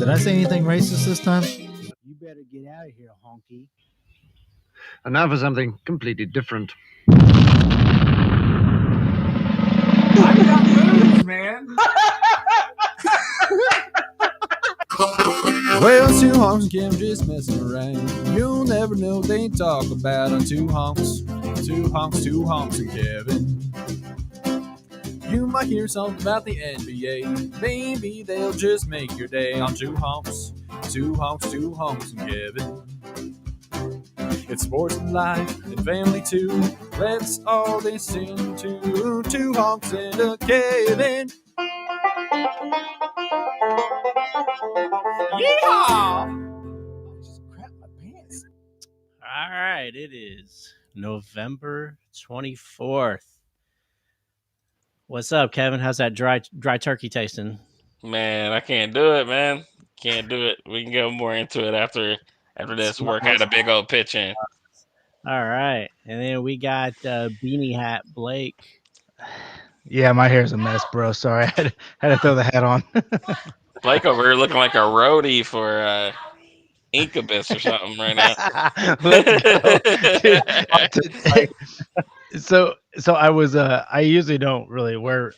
Did I say anything racist this time? You better get out of here, honky. And now for something completely different. I got moves, man. Well, two honks and Kim just messing around. You'll never know what they talk about on two honks. Two honks and Kevin. You might hear something about the NBA. Maybe they'll just make your day on two honks and Kevin. It's sports and life and family too. Let's all listen to two honks and a Kevin. Yeehaw! Just crap my pants. All right, it is November 24th. What's up, Kevin? How's that dry turkey tasting? Man, I can't do it, man. Can't do it. We can go more into it after this. Work had a big old pitch in. All right, and then we got Beanie Hat Blake. Yeah, my hair's a mess, bro. Sorry, I had to throw the hat on. Blake over here looking like a roadie for Incubus or something right now. Let's go. So I was I usually don't really wear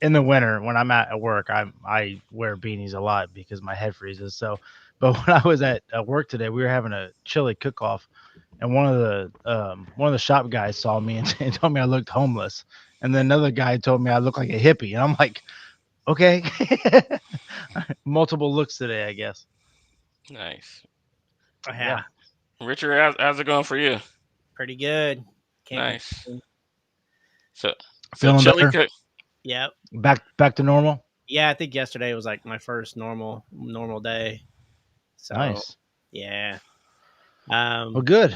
in the winter when I'm at work I wear beanies a lot because my head freezes. But when I was at work today, we were having a chili cook-off, and one of the shop guys saw me and told me I looked homeless, and then another guy told me I look like a hippie, and I'm like, okay. Multiple looks today, I guess. Nice. Yeah. Richard, how's it going for you? Pretty good. Nice. So Feeling chili better? cook. Yep. Back to normal? Yeah, I think yesterday was like my first normal day. So, nice. Yeah. Well, good.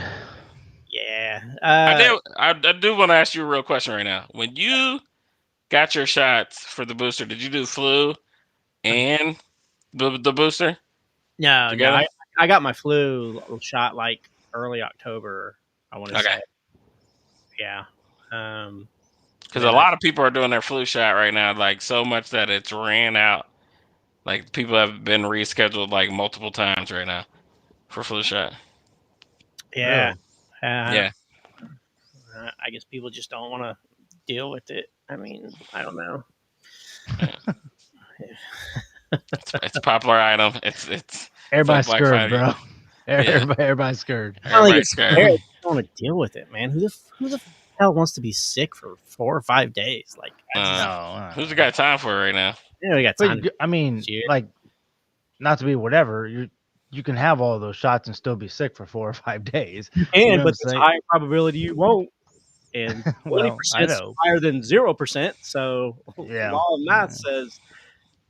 Yeah. I do want to ask you a real question right now. When you got your shots for the booster, did you do flu and the booster? No, I got my flu shot like early October, I want to say. Yeah. Because a lot of people are doing their flu shot right now, like so much that it's ran out. Like people have been rescheduled like multiple times right now for flu shot. Yeah. Yeah. I guess people just don't want to deal with it. I mean, I don't know. It's a popular item. It's everybody's scared, bro. Everybody's scared. Everybody's scared. I don't want to deal with it, man. Who the hell wants to be sick for 4 or 5 days? Like, who's got time for it right now? Yeah, we got time. I mean, like, not to be whatever. You can have all those shots and still be sick for 4 or 5 days. But there's a high probability you won't. And 20% is higher than 0%. So law of math says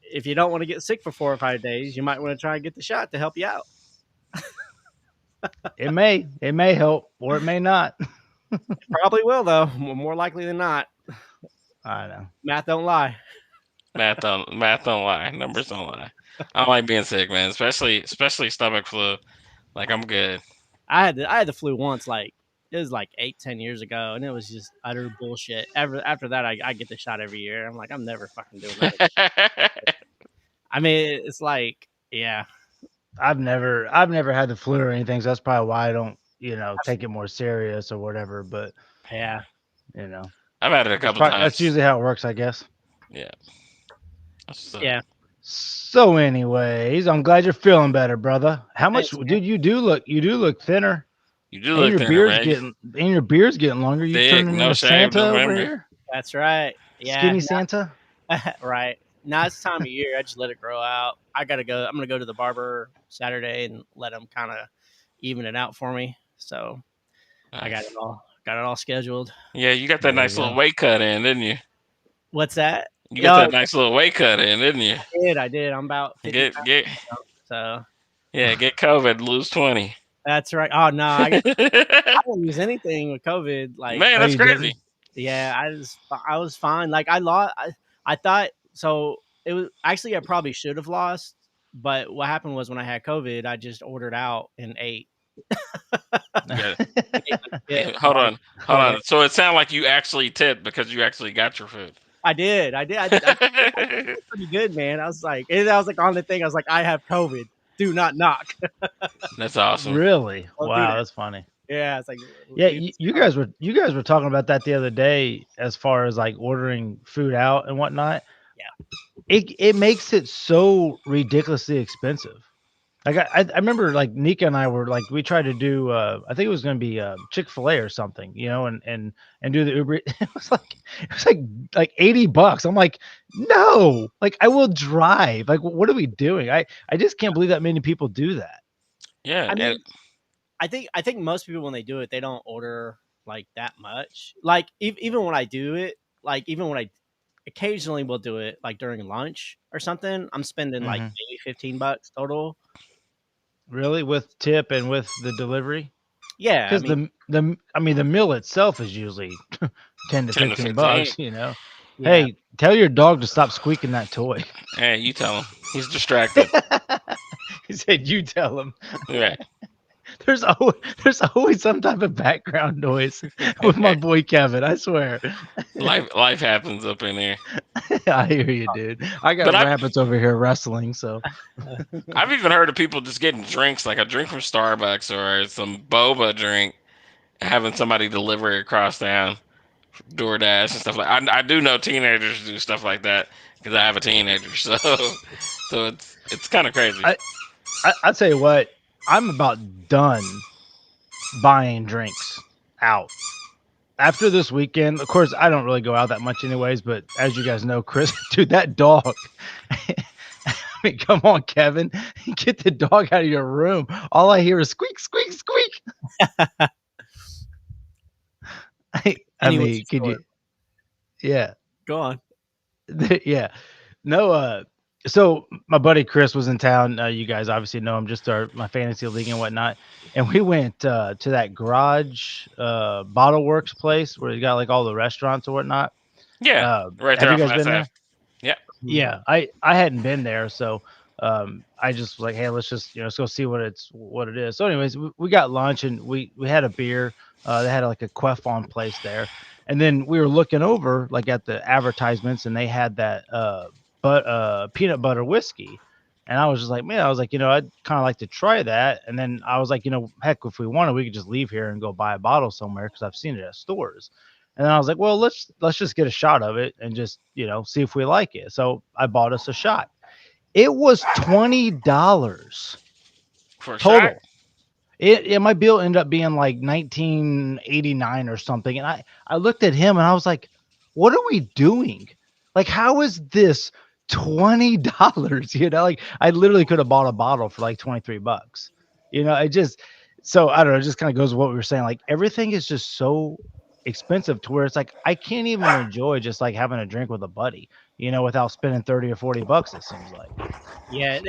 if you don't want to get sick for 4 or 5 days, you might want to try and get the shot to help you out. It may help or it may not. It probably will, though. More likely than not. I know. Math don't lie. Math don't lie. Numbers don't lie. I don't like being sick, man. Especially stomach flu. Like, I'm good. I had the flu once, like it was like 8-10 years ago, and it was just utter bullshit. After that, I get the shot every year. I'm like, I'm never fucking doing that. I mean, it's like, yeah. I've never had the flu or anything, so that's probably why I don't, take it more serious or whatever. But yeah, I've had it a couple times. That's usually how it works, I guess. Yeah. Yeah. So, anyways, I'm glad you're feeling better, brother. How much, dude? You do look thinner. You do look thinner, man. Your beard's getting longer. You turning into Santa over here? That's right. Yeah. Skinny Santa. Right. Now it's time of year. I just let it grow out. I'm gonna go to the barber Saturday and let him kind of even it out for me. So nice. I got it all scheduled. Yeah, you got that nice little weight cut in, didn't you? What's that? You got that nice little weight cut in, didn't you? I did. I'm about 50 so get COVID, lose 20. That's right. Oh no, I didn't use anything with COVID. Like, man, that's crazy. Yeah, I was fine. Like I thought so. It was actually I probably should have lost, but what happened was when I had COVID, I just ordered out and ate. Hold on. So it sounded like you actually tipped because you actually got your food. I did. I did pretty good, man. I was like on the thing. I was like, I have COVID. Do not knock. That's awesome. Really? Don't do Wow, that. that's funny. Yeah, it's like Yeah, you guys were talking about that the other day as far as like ordering food out and whatnot. Yeah. It makes it so ridiculously expensive. Like I remember like Nika and I were like we tried to do I think it was going to be Chick-fil-A or something, you know, and do the Uber. It was like $80. I'm like, no, like I will drive. Like what are we doing? I just can't believe that many people do that. Yeah. I mean, I think most people when they do it, they don't order like that much. Like even when I do it, like even when I occasionally will do it like during lunch or something, I'm spending like maybe $15 total. Really, with tip and with the delivery? Yeah, Because the meal itself is usually 10 to 15 bucks, you know. Yeah. Hey, tell your dog to stop squeaking that toy. Hey, you tell him. He's distracted. He said, "You tell him." Right. There's always some type of background noise with my boy Kevin. I swear. Life happens up in here. I hear you, dude. I got rabbits over here wrestling, so. I've even heard of people just getting drinks, like a drink from Starbucks or some boba drink, having somebody deliver it across town, DoorDash and stuff like. I do know teenagers do stuff like that because I have a teenager, so it's kind of crazy. I tell you what, I'm about done buying drinks out. After this weekend, of course, I don't really go out that much anyways, but as you guys know, Chris, dude, that dog. I mean, come on, Kevin, get the dog out of your room. All I hear is squeak, squeak, squeak. I mean, could you? Yeah. Go on. Yeah. No, so my buddy Chris was in town. You guys obviously know him, just my fantasy league and whatnot. And we went to that Garage Bottle Works place where you got like all the restaurants or whatnot. Yeah, right there. Have you guys been there? Yeah. Yeah, I hadn't been there, so I just was like, hey, let's just let's go see what it is. So, anyways, we got lunch and we had a beer. They had like a Queffon place there, and then we were looking over like at the advertisements, and they had that peanut butter whiskey. And I was just like, man, I'd kind of like to try that. And then I was like, heck, if we wanted, we could just leave here and go buy a bottle somewhere because I've seen it at stores. And then I was like, well, let's just get a shot of it and just, see if we like it. So I bought us a shot. It was $20 for a total. shot? It my bill ended up being like $19.89 or something. And I looked at him and I was like, what are we doing? Like, how is this $20? Like I literally could have bought a bottle for like $23. So I don't know, it just kind of goes with what we were saying. Like everything is just so expensive to where it's like I can't even enjoy just like having a drink with a buddy, without spending $30 or $40, it seems like. Yeah,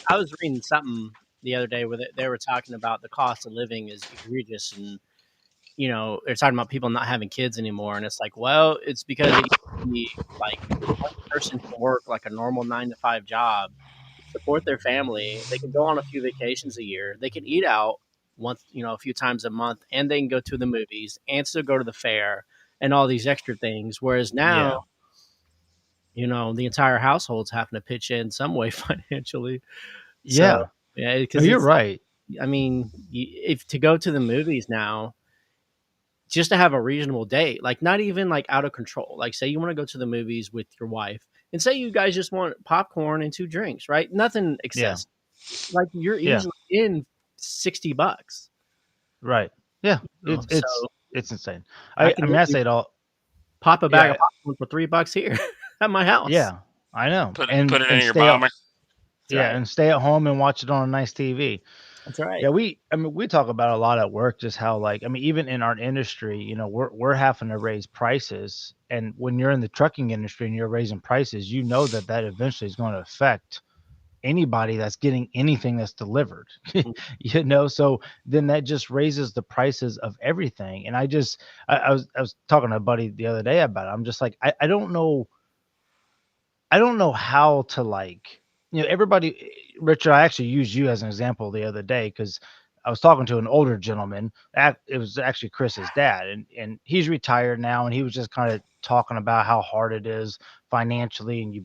I was reading something the other day where they were talking about the cost of living is egregious, and they're talking about people not having kids anymore, and it's like, well, it's because it used to be like one person can work like a normal 9-to-5 job, support their family, they can go on a few vacations a year, they can eat out once, a few times a month, and they can go to the movies and still go to the fair and all these extra things. Whereas now, the entire household's having to pitch in some way financially. Yeah. So, yeah, because you're right. I mean, if to go to the movies now, just to have a reasonable date, like not even like out of control. Like say you want to go to the movies with your wife and say you guys just want popcorn and 2 drinks, right? Nothing excessive. Yeah. Like you're easily in $60. Right. Yeah. It's insane. I say it all. Pop a bag of popcorn for $3 here at my house. Yeah, I know. Put it in your bomber. And stay at home and watch it on a nice TV. That's right. Yeah, we talk about a lot at work, just how even in our industry, we're having to raise prices. And when you're in the trucking industry and you're raising prices, that eventually is going to affect anybody that's getting anything that's delivered, so then that just raises the prices of everything. And I was talking to a buddy the other day about it. I'm just like, I don't know how to everybody. Richard, I actually used you as an example the other day because I was talking to an older gentleman. It was actually Chris's dad, and he's retired now, and he was just kind of talking about how hard it is financially, and you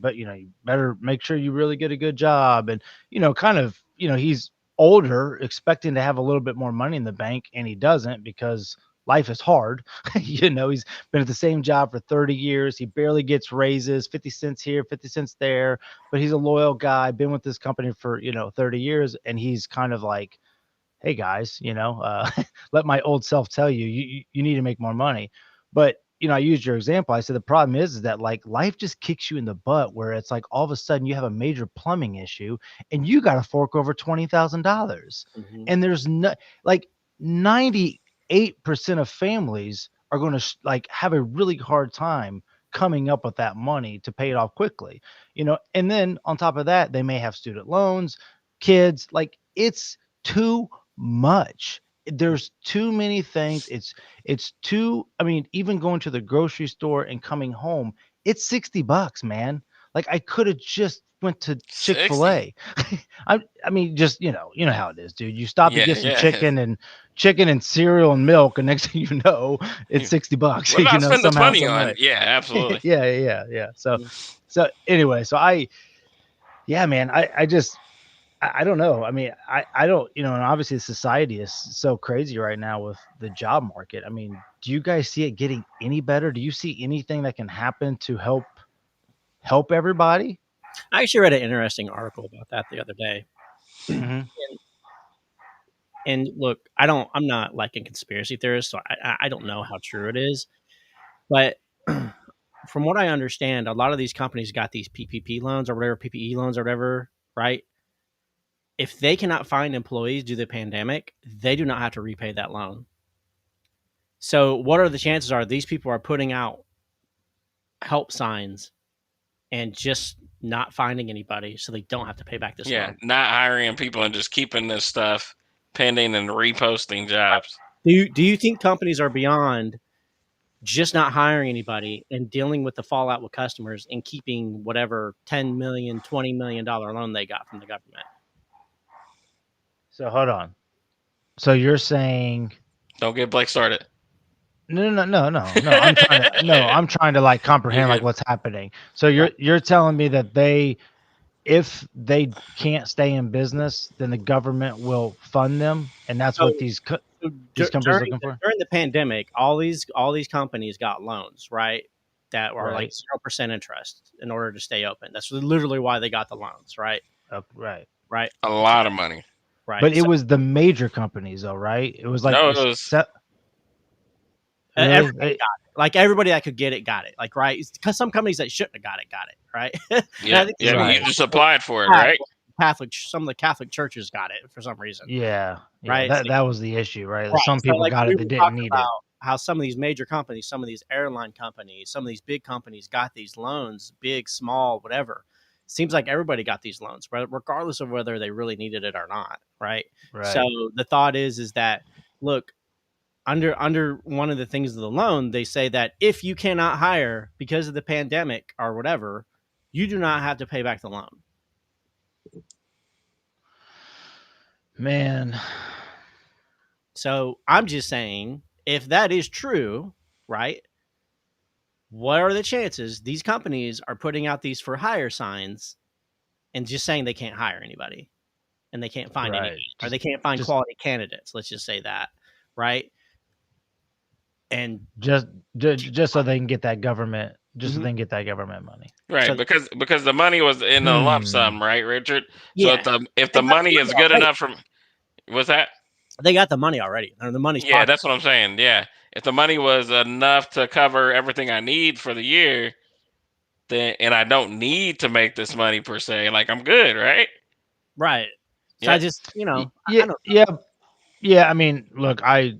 better make sure you really get a good job, and he's older, expecting to have a little bit more money in the bank, and he doesn't because life is hard. He's been at the same job for 30 years. He barely gets raises, 50 cents here, 50 cents there, but he's a loyal guy, been with this company for 30 years, and he's kind of like, hey guys, let my old self tell you need to make more money. But I used your example. I said the problem is that like life just kicks you in the butt, where it's like all of a sudden you have a major plumbing issue and you got to fork over $20,000, and there's no, like 98% of families are going to like have a really hard time coming up with that money to pay it off quickly, and then on top of that, they may have student loans, kids. Like, it's too much. There's too many things. It's too, I mean, even going to the grocery store and coming home, it's $60, man. Like, I could have just went to Chick-fil-A. I mean, just, how it is, dude. You stop to get some chicken and cereal and milk, and next thing you know, it's $60. We're not spending money on it. Yeah, absolutely. yeah. So anyway, man, I don't know. I mean, I don't, and obviously society is so crazy right now with the job market. I mean, do you guys see it getting any better? Do you see anything that can happen to help everybody? I actually read an interesting article about that the other day. And look, I'm not like a conspiracy theorist, so I don't know how true it is. But from what I understand, a lot of these companies got these PPP loans or whatever, PPE loans or whatever, right? If they cannot find employees due to the pandemic, they do not have to repay that loan. So what are the chances are these people are putting out help signs and just not finding anybody so they don't have to pay back this loan? Not hiring people and just keeping this stuff pending and reposting jobs. Do you think companies are beyond just not hiring anybody and dealing with the fallout with customers and keeping whatever $10 million, $20 million loan they got from the government? So hold on. So you're saying, don't get Blake started. No. I'm trying to like comprehend like what's happening. So you're telling me that if they can't stay in business, then the government will fund them, and that's what these companies are looking for. During the pandemic, all these companies got loans, right? That were like 0% interest in order to stay open. That's literally why they got the loans, right? Right. A lot of money. Right. But it was the major companies, though, right? It was like everybody got it. Like everybody that could get it got it. Like, right? Because some companies that shouldn't have got it, right? You just applied for it, right? Some of the Catholic churches got it for some reason. Yeah. Right. That was the issue, right? Some people got it that didn't need it. How some of these major companies, some of these airline companies, some of these big companies got these loans, big, small, whatever. Seems like everybody got these loans, regardless of whether they really needed it or not, right? So the thought is that, look, under one of the things of the loan, they say that if you cannot hire because of the pandemic or whatever, you do not have to pay back the loan. Man. So I'm just saying, if that is true, right? What are the chances these companies are putting out these for hire signs and just saying they can't hire anybody and they can't find anybody, or they can't find quality candidates? Let's just say that, right? And just so they can get that government, so they can get that government money, right? So, because the money was in a lump sum, right, Richard? Yeah. So if the money is good enough from, what's that? They got the money already. The money's popular. That's what I'm saying. Yeah. If the money was enough to cover everything I need for the year, then, and I don't need to make this money per se, like I'm good, right? Right. So I just, Yeah. I mean, look, I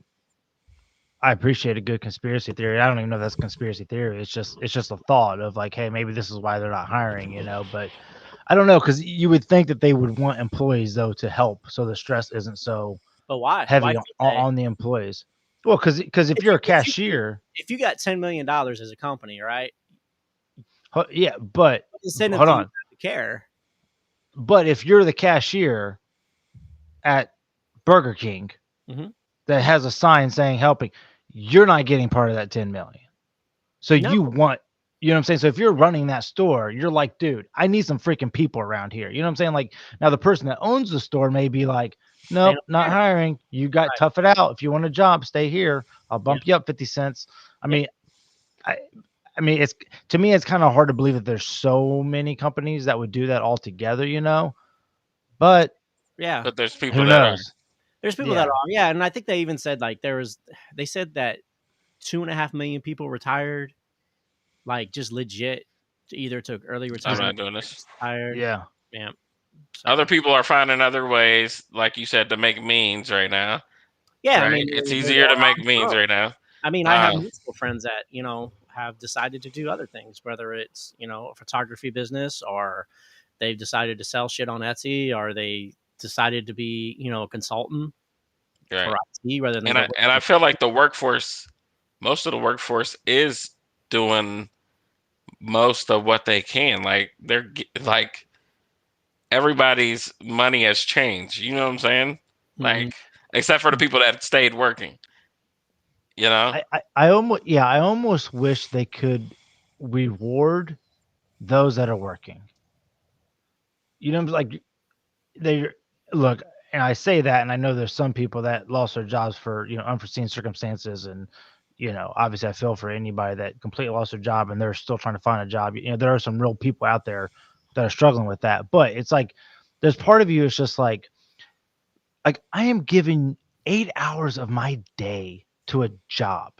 appreciate a good conspiracy theory. I don't even know if that's a conspiracy theory. It's just a thought of like, hey, maybe this is why they're not hiring, But I don't know, because you would think that they would want employees though to help, so the stress isn't so heavy on the employees. Well, because if you're a cashier, if you got $10 million as a company, right? Yeah, but hold on. Care. But if you're the cashier at Burger King Mhm. that has a sign saying helping, you're not getting part of that 10 million. So No. you want, you know what I'm saying? So if you're running that store, you're like, dude, I need some freaking people around here. You know what I'm saying? Like, now the person that owns the store may be like, nope, don't not care. hiring. You got Right. tough it out. If you want a job, stay here. I'll bump you up 50 cents. I mean, I mean, it's, to me, it's kind of hard to believe that there's so many companies that would do that all together, you know, but Yeah. But there's people who that are. knows? There's people Yeah. that are, yeah, and I think they even said like they said that 2.5 million people retired, like just legit, either took early I'm retirement, not doing this. retired. Yeah. Yeah. So, Other people are finding other ways, like you said, to make means right now. yeah, right? I mean, It's they're easier to going make on means their own. right now. I mean, I have Um, multiple friends that have decided to do other things, whether it's a photography business, or they've decided to sell shit on Etsy, or they decided to be a consultant right. for IT rather than And go I work and I for- feel like the workforce, most of the workforce is doing most of what they can. Like like everybody's money has changed. You know what I'm saying? Mhm. Like except for the people that stayed working. You know? I almost wish they could reward those that are working. You know, like they look, and I say that, and I know there's some people that lost their jobs for unforeseen circumstances, and obviously I feel for anybody that completely lost their job and they're still trying to find a job. There are some real people out there that are struggling with that, but it's like there's part of you is just like I am giving 8 hours of my day to a job,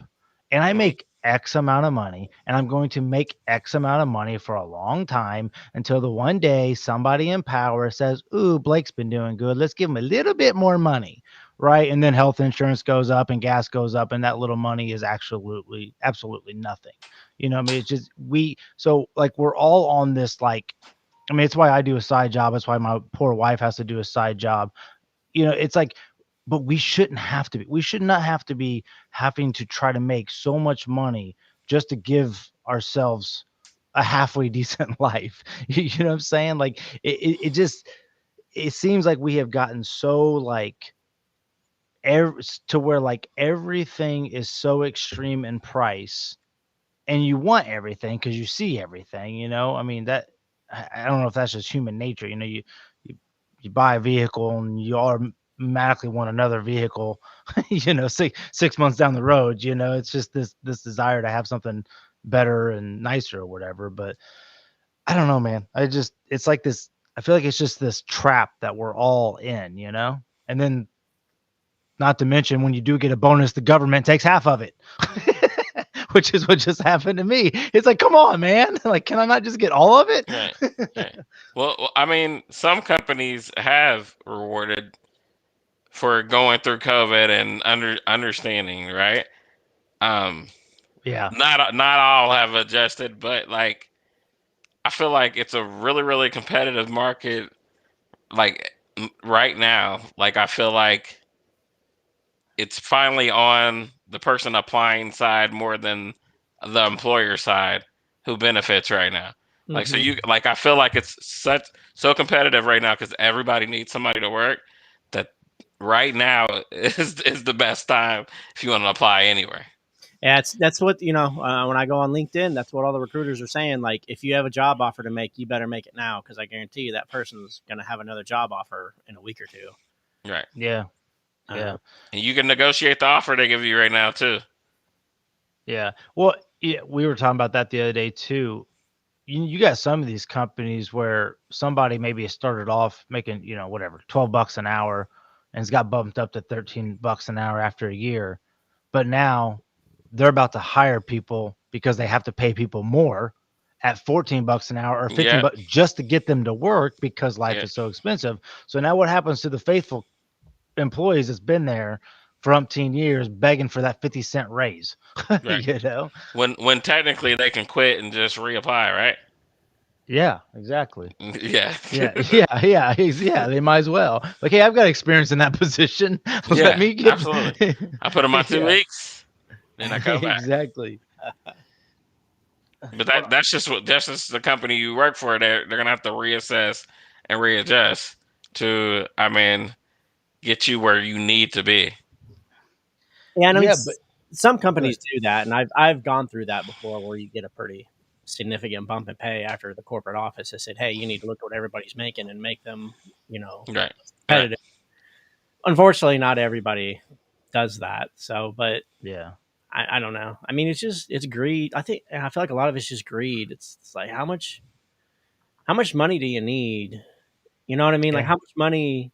and I make X amount of money, and I'm going to make X amount of money for a long time until the one day somebody in power says, ooh, Blake's been doing good. Let's give him a little bit more money. Right. And then health insurance goes up and gas goes up, and that little money is absolutely nothing. I mean, it's just so like we're all on this, like, I mean, it's why I do a side job. It's why my poor wife has to do a side job. It's like, but we shouldn't have to be. We should not have to be having to try to make so much money just to give ourselves a halfway decent life. You know what I'm saying? Like it seems like we have gotten so like to where like everything is so extreme in price, and you want everything because you see everything. I mean, that I don't know if that's just human nature. You buy a vehicle and you automatically want another vehicle, 6 months down the road. It's just this desire to have something better and nicer or whatever. But I don't know, man. It's like this. I feel like it's just this trap that we're all in, and then not to mention when you do get a bonus, the government takes half of it. Which is what just happened to me. It's like, come on, man. Like, can I not just get all of it? Right. Well, I mean, some companies have rewarded for going through COVID and understanding, right? Yeah. Not all have adjusted, but like I feel like it's a really, really competitive market. Like right now, like I feel like it's finally on the person applying side more than the employer side who benefits right now. Like so you like I feel like it's so competitive right now because everybody needs somebody to work that right now is the best time if you want to apply anywhere. Yeah, that's what when I go on LinkedIn, that's what all the recruiters are saying. Like, if you have a job offer to make, you better make it now, because I guarantee you that person's going to have another job offer in a week or two. Right. Yeah. Yeah. And you can negotiate the offer they give you right now too. Yeah. Well, yeah, we were talking about that the other day too. You got some of these companies where somebody maybe started off making, whatever, $12 an hour and it's got bumped up to $13 an hour after a year. But now they're about to hire people because they have to pay people more at $14 an hour or $15 just to get them to work because life is so expensive. So now what happens to the faithful employees that's been there for umpteen years begging for that 50-cent raise? Right. When technically they can quit and just reapply, right? Yeah, exactly. Yeah. They might as well. Like, hey, I've got experience in that position. Let me get absolutely. I put them on 2 weeks, then I come back. Exactly. But that's just the company you work for. They're gonna have to reassess and readjust to. I mean, get you where you need to be. Yeah, and I mean, Yeah, but some companies do that, and I've gone through that before, where you get a pretty significant bump in pay after the corporate office has said, "Hey, you need to look at what everybody's making and make them, Right. competitive." Unfortunately, not everybody does that. So, but yeah, I don't know. I mean, it's greed. I feel like a lot of it's just greed. It's like how much money do you need? You know what I mean? Like yeah, how much money?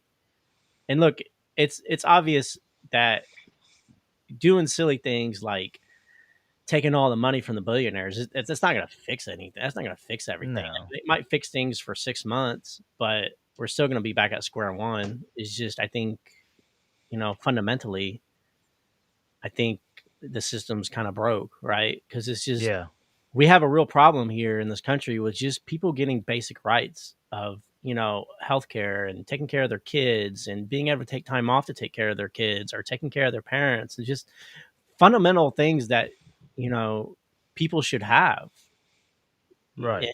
And look, it's obvious that doing silly things like taking all the money from the billionaires, it's not going to fix anything. That's not going to fix everything. no, It might fix things for 6 months, but we're still going to be back at square one. It's just, I think, fundamentally, I think the system's kind of broke, right? Because it's just, yeah, we have a real problem here in this country with just people getting basic rights of, healthcare and taking care of their kids and being able to take time off to take care of their kids or taking care of their parents, and just fundamental things that, people should have. right.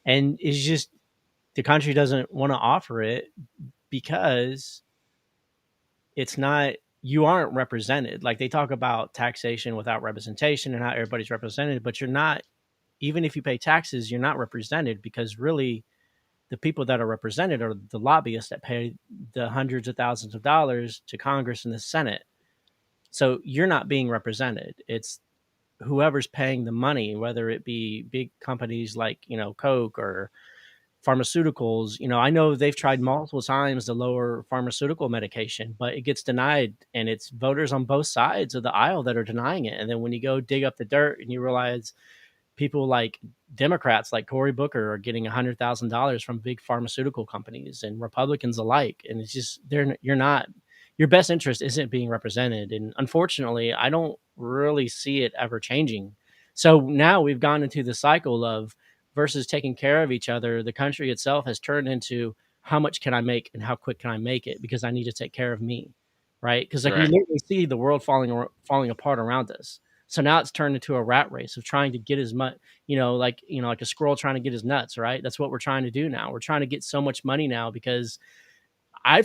And it's just the country doesn't want to offer it because it's not, you aren't represented. Like they talk about taxation without representation and how everybody's represented, but you're not. Even if you pay taxes, you're not represented, because really the people that are represented are the lobbyists that pay the hundreds of thousands of dollars to Congress and the Senate. So you're not being represented. It's whoever's paying the money, whether it be big companies like, Coke or pharmaceuticals. I know they've tried multiple times to lower pharmaceutical medication, but it gets denied, and it's voters on both sides of the aisle that are denying it. And then when you go dig up the dirt and you realize people like Democrats like Cory Booker are getting $100,000 from big pharmaceutical companies, and Republicans alike. And it's just, your best interest isn't being represented. And unfortunately, I don't really see it ever changing. So now we've gone into the cycle of, versus taking care of each other, the country itself has turned into how much can I make and how quick can I make it, because I need to take care of me, right? Because we Right. literally see the world falling apart around us. So now it's turned into a rat race of trying to get as much, like a squirrel trying to get his nuts, right? That's what we're trying to do now. We're trying to get so much money now because I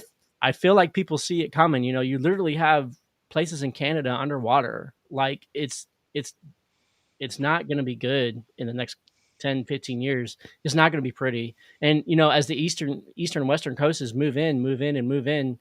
feel like people see it coming. You literally have places in Canada underwater. Like it's not going to be good in the next 10, 15 years. It's not going to be pretty. And, as the eastern western coasts move in,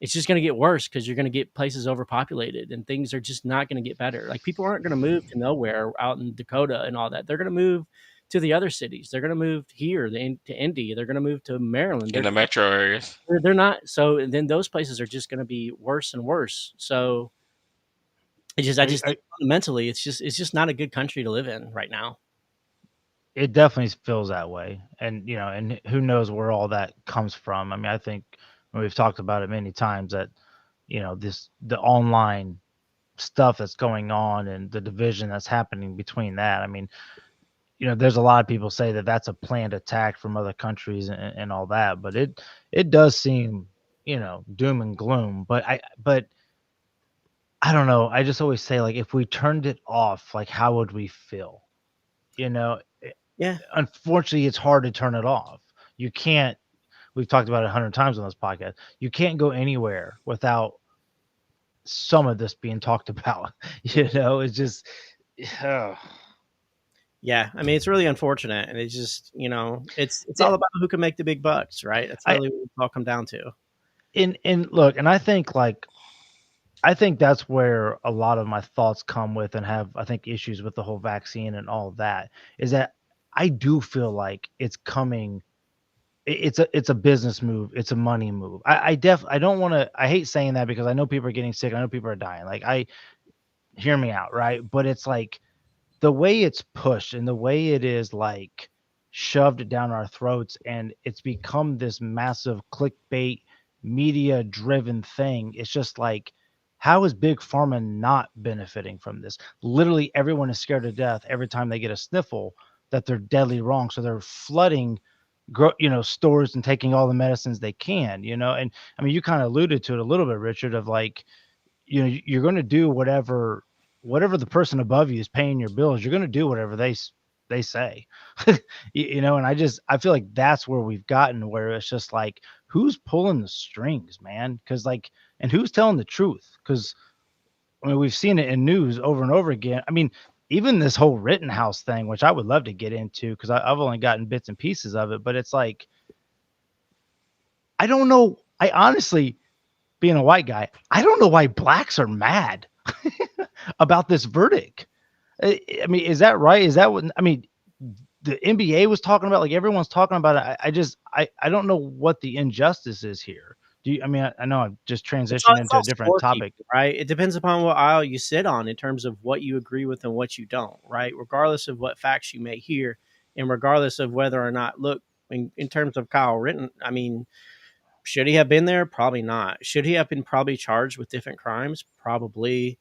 it's just going to get worse, because you're going to get places overpopulated and things are just not going to get better. Like people aren't going to move to nowhere out in Dakota and all that. They're going to move to the other cities. They're going to move here to Indy. They're going to move to Maryland. In the metro areas. They're not. So then those places are just going to be worse and worse. So I just think fundamentally, it's just not a good country to live in right now. It definitely feels that way. And, and who knows where all that comes from. I mean, I think we've talked about it many times that, the online stuff that's going on and the division that's happening between that. I mean, there's a lot of people say that that's a planned attack from other countries and all that, but it does seem, doom and gloom. But I don't know. I just always say, like, if we turned it off, like, how would we feel? Yeah. Unfortunately, it's hard to turn it off. You can't. We've talked about it 100 times on this podcast. You can't go anywhere without some of this being talked about. It's just. Yeah, I mean, it's really unfortunate, and it's just, it's all about who can make the big bucks, right? That's really what it's all come down to. And look, and I think that's where a lot of my thoughts come with, and have, I think, issues with the whole vaccine and all of that, is that I do feel like it's coming. It's a business move. It's a money move. I don't want to. I hate saying that because I know people are getting sick. I know people are dying. Like, hear me out, right? But it's like the way it's pushed and the way it is like shoved down our throats, and it's become this massive clickbait, media-driven thing. It's just like, how is Big Pharma not benefiting from this? Literally, everyone is scared to death every time they get a sniffle that they're deadly wrong. So they're flooding, stores and taking all the medicines they can, and I mean, you kind of alluded to it a little bit, Richard, of like, you're going to do whatever the person above you is paying your bills. You're going to do whatever they they say. You know, and I feel like that's where we've gotten, where it's just like, who's pulling the strings, man? Because like, and who's telling the truth? Because I mean, we've seen it in news over and over again. I mean, even this whole Rittenhouse thing, which I would love to get into, because I've only gotten bits and pieces of it, but it's like, I don't know. I honestly, being a white guy, I don't know why blacks are mad about this verdict. I mean, is that right? Is that what, I mean, the NBA was talking about, like everyone's talking about it. I don't know what the injustice is here. Do you, I mean, I know I've just transitioned into a different topic, right? It depends upon what aisle you sit on in terms of what you agree with and what you don't, right? Regardless of what facts you may hear, and regardless of whether or not, look, in terms of Kyle Rittenhouse, I mean, should he have been there? Probably not. Should he have been probably charged with different crimes? Probably.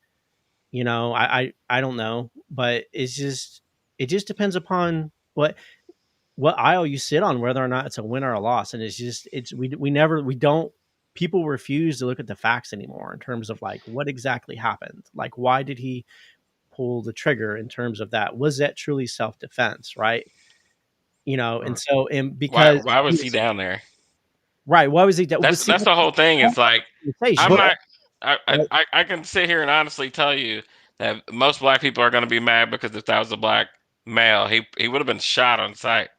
You know, I don't know, but it just depends upon what aisle you sit on, whether or not it's a win or a loss. And we don't, people refuse to look at the facts anymore in terms of like what exactly happened. Like, why did he pull the trigger in terms of that? Was that truly self-defense? Right. You know, and so, and because why was he down there? Right. Why was he down? That's the whole thing. It's like, I'm not, I can sit here and honestly tell you that most black people are going to be mad because if that was a black male, he would have been shot on sight.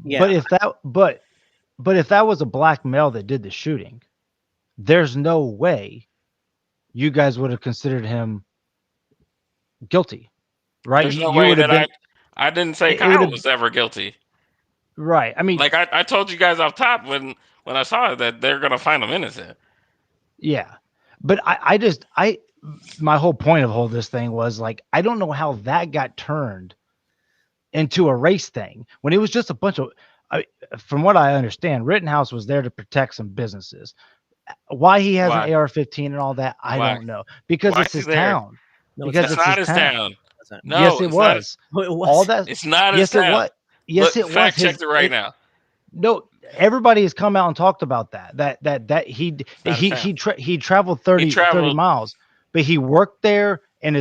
Yeah. But if that was a black male that did the shooting, there's no way you guys would have considered him guilty, right? There's no way that I didn't say Kyle was ever guilty. Right. I mean, like I told you guys off top when I saw it that they're going to find him innocent. Yeah. But my whole point of this thing was like, I don't know how that got turned into a race thing when it was just a bunch of, from what I understand, Rittenhouse was there to protect some businesses. Why he has an AR-15 and all that, I don't know. Because it's his town. No, because it's not his town. No, yes, it was. All that. It's not his town. Yes, it was. Yes, it was. Fact checked it right now. No, everybody has come out and talked about that he traveled 30 miles, but he worked there, and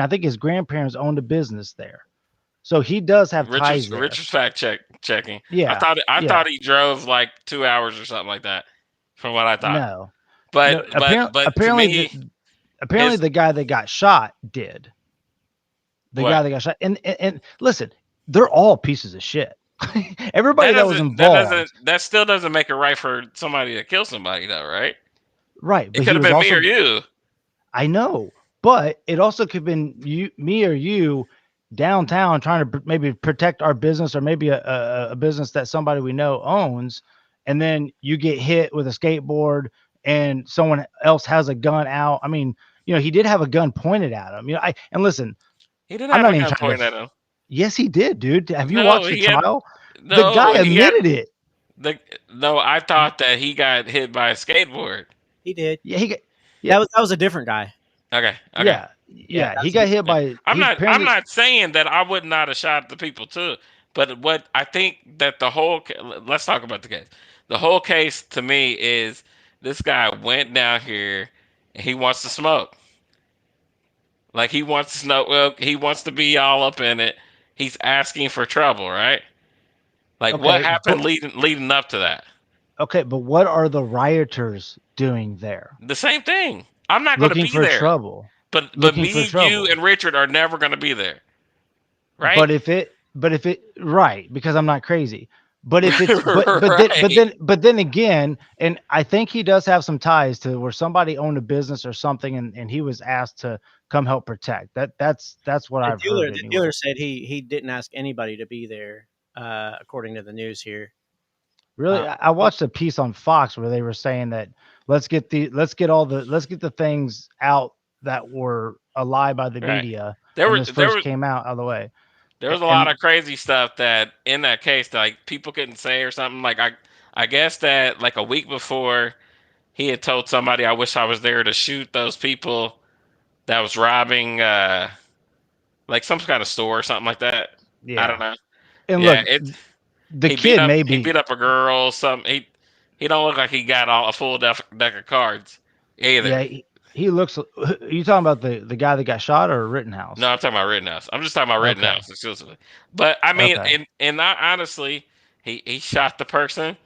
I think his grandparents owned a business there, so he does have ties there. Richard's fact checking. Yeah, I thought he drove like 2 hours or something like that, from what I thought. No, but apparently the guy that got shot did. The guy that got shot, and listen, they're all pieces of shit. Everybody that was involved. That still doesn't make it right for somebody to kill somebody, though, right? Right. It could have been me or you. I know, but it also could have been me or you downtown trying to maybe protect our business, or maybe a business that somebody we know owns, and then you get hit with a skateboard and someone else has a gun out. I mean, you know, he did have a gun pointed at him. You know, and listen, he didn't have a gun pointed at him. Yes, he did, dude. Have you watched the trial? The guy admitted it. I thought that he got hit by a skateboard. He did. Yeah, that was a different guy. Okay. Yeah. He got hit by. I'm not saying that I would not have shot the people too, but what I think that let's talk about the case. The whole case to me is this guy went down here and he wants to smoke. Like he wants to smoke. Well, he wants to be all up in it. He's asking for trouble, right? Like what happened leading up to that? Okay, but what are the rioters doing there? The same thing. I'm not going to be there. Looking for trouble. But me, you, and Richard are never going to be there, right? But if it, right, because I'm not crazy. But if it's, but then again, and I think he does have some ties to where somebody owned a business or something, and he was asked to come help protect. That's what I've heard. The dealer said he didn't ask anybody to be there, according to the news here. Really, I watched a piece on Fox where they were saying that let's get the things out that were a lie by the media. There came out of the way. There was a lot of crazy stuff that in that case, like people couldn't say or something. Like I guess that like a week before, he had told somebody, "I wish I was there to shoot those people that was robbing, like some kind of store or something like that." Yeah. I don't know. And look, the kid he beat up a girl. He don't look like he got a full deck of cards either. Yeah, He looks. You talking about the guy that got shot or Rittenhouse? No, I'm talking about Rittenhouse. I'm just talking about Rittenhouse exclusively. But I mean, Okay. and honestly, he shot the person.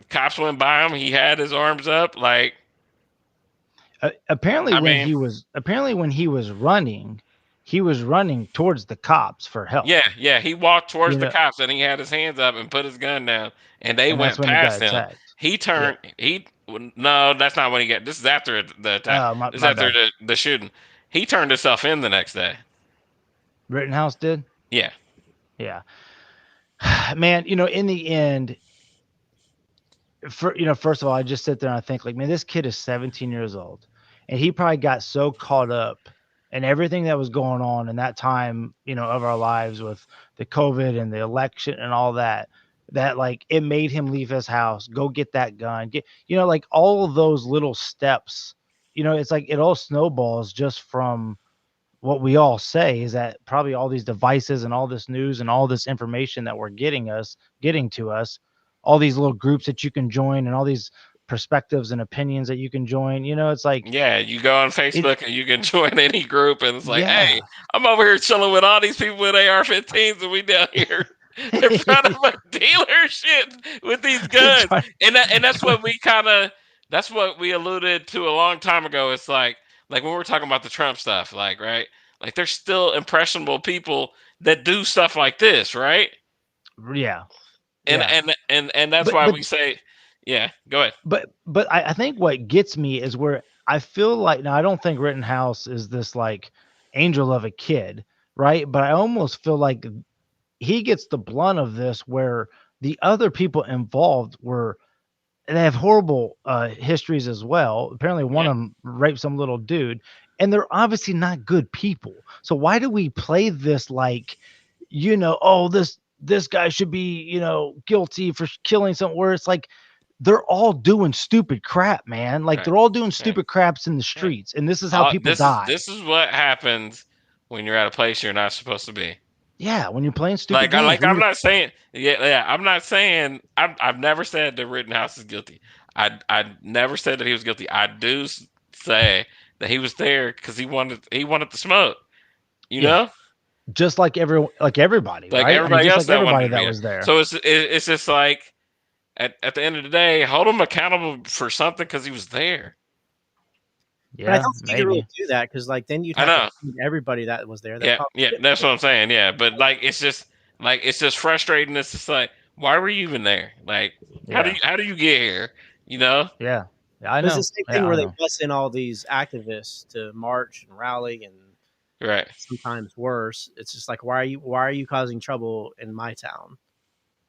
Cops went by him. He had his arms up, like. Apparently, I when mean- he was running towards the cops for help. Yeah. He walked towards You the know- cops and he had his hands up and put his gun down, and they and went that's when he past got him. attacked. He turned. No, that's not when he got. This is after the attack. Oh, my this is after bad. the shooting. He turned himself in the next day. Rittenhouse did. Yeah. Yeah. Man, in the end, first of all, I just sit there and I think, like, man, this kid is 17 years old, and he probably got so caught up in everything that was going on in that time, of our lives with the COVID and the election and all that, like it made him leave his house, go get that gun, like all of those little steps, it's like it all snowballs just from what we all say is that probably all these devices and all this news and all this information that we're getting to us, all these little groups that you can join and all these perspectives and opinions that you can join, it's like, Yeah, you go on Facebook and you can join any group, and it's like, Yeah. hey, I'm over here chilling with all these people with AR-15s, and we down here in front of a dealership with these guns. And that's what that's what we alluded to a long time ago. It's like when we're talking about the Trump stuff, like, right? Like there's still impressionable people that do stuff like this, right? Yeah. And that's why we say, yeah, go ahead. But I think what gets me is where I feel like, now I don't think Rittenhouse is this like angel of a kid, right? But I almost feel like he gets the blunt of this where the other people involved they have horrible histories as well. Apparently one of them raped some little dude, and they're obviously not good people. So why do we play this like, this guy should be, guilty for killing someone, where it's like, they're all doing stupid crap, man. Like they're all doing stupid craps in the streets, and this is how people die. This is what happens when you're at a place you're not supposed to be. Yeah, when you're playing stupid games. I'm not saying, I'm not saying, I've never said that Rittenhouse is guilty. I never said that he was guilty. I do say that he was there because he wanted to smoke. You know, just like everybody, like right? everybody else, like everybody that was there. So it's just like at the end of the day, hold him accountable for something because he was there. Yeah, but I don't think you can really do that because, like, then you'd have to feed everybody that was there. Yeah, that's what I'm saying. Yeah, but like, it's just frustrating. It's just like, why were you even there? Like, how do you get here? Yeah, I know. It's the same thing where they bust in all these activists to march and rally, and right, sometimes worse. It's just like, why are you causing trouble in my town?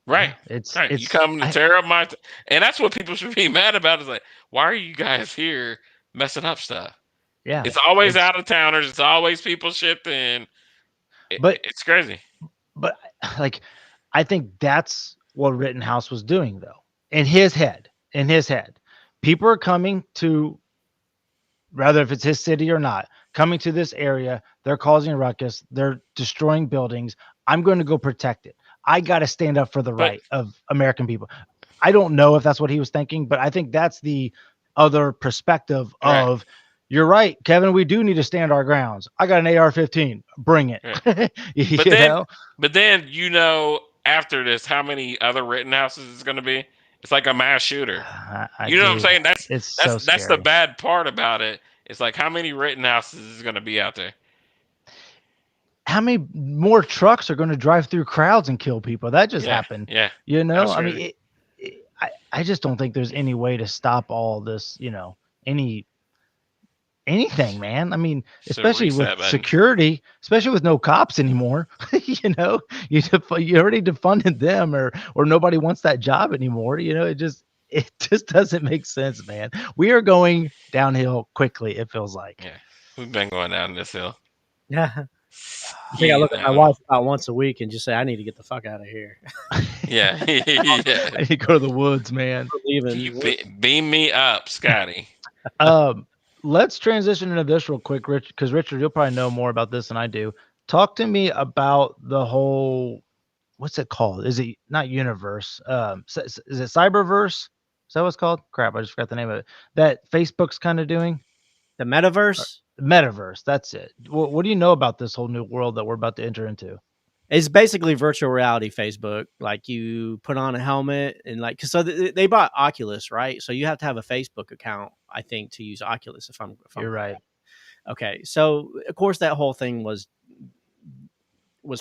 Right. It's you come to tear up my and that's what people should be mad about. Is like, why are you guys here messing up stuff? Yeah, it's always out of towners. It's always people shipped in. But it's crazy. But like, I think that's what Rittenhouse was doing, though. In his head, people are coming to, rather if it's his city or not, coming to this area. They're causing a ruckus. They're destroying buildings. I'm going to go protect it. I got to stand up for the right of American people. I don't know if that's what he was thinking, but I think that's the other perspective of, you're right, Kevin, we do need to stand our grounds. I got an AR-15. Bring it. Right. But then, after this, how many other Rittenhouses is going to be? It's like a mass shooter. You know what I'm saying? That's the bad part about it. It's like, how many Rittenhouses is going to be out there? How many more trucks are going to drive through crowds and kill people? That just happened. Yeah. Absolutely. I mean, I just don't think there's any way to stop all this, anything, man. I mean, especially with security, especially with no cops anymore. You already defunded them, or nobody wants that job anymore. It just doesn't make sense, man. We are going downhill quickly, it feels like. Yeah, we've been going down this hill. Yeah. I think I look at my wife about once a week and just say, I need to get the fuck out of here. Yeah. I need to go to the woods, man. Beam me up, Scotty. Let's transition into this real quick, Rich, because Richard, you'll probably know more about this than I do. Talk to me about the whole, what's it called? Is it not universe? Is it Cyberverse? Is that what it's called? Crap, I just forgot the name of it. That Facebook's kind of doing. The metaverse Metaverse. That's it. What do you know about this whole new world that we're about to enter into? is basically virtual reality Facebook. Like you put on a helmet and like, cause so they bought Oculus, right? So you have to have a Facebook account, I think, to use Oculus. If I'm You're right. okay. So of course that whole thing was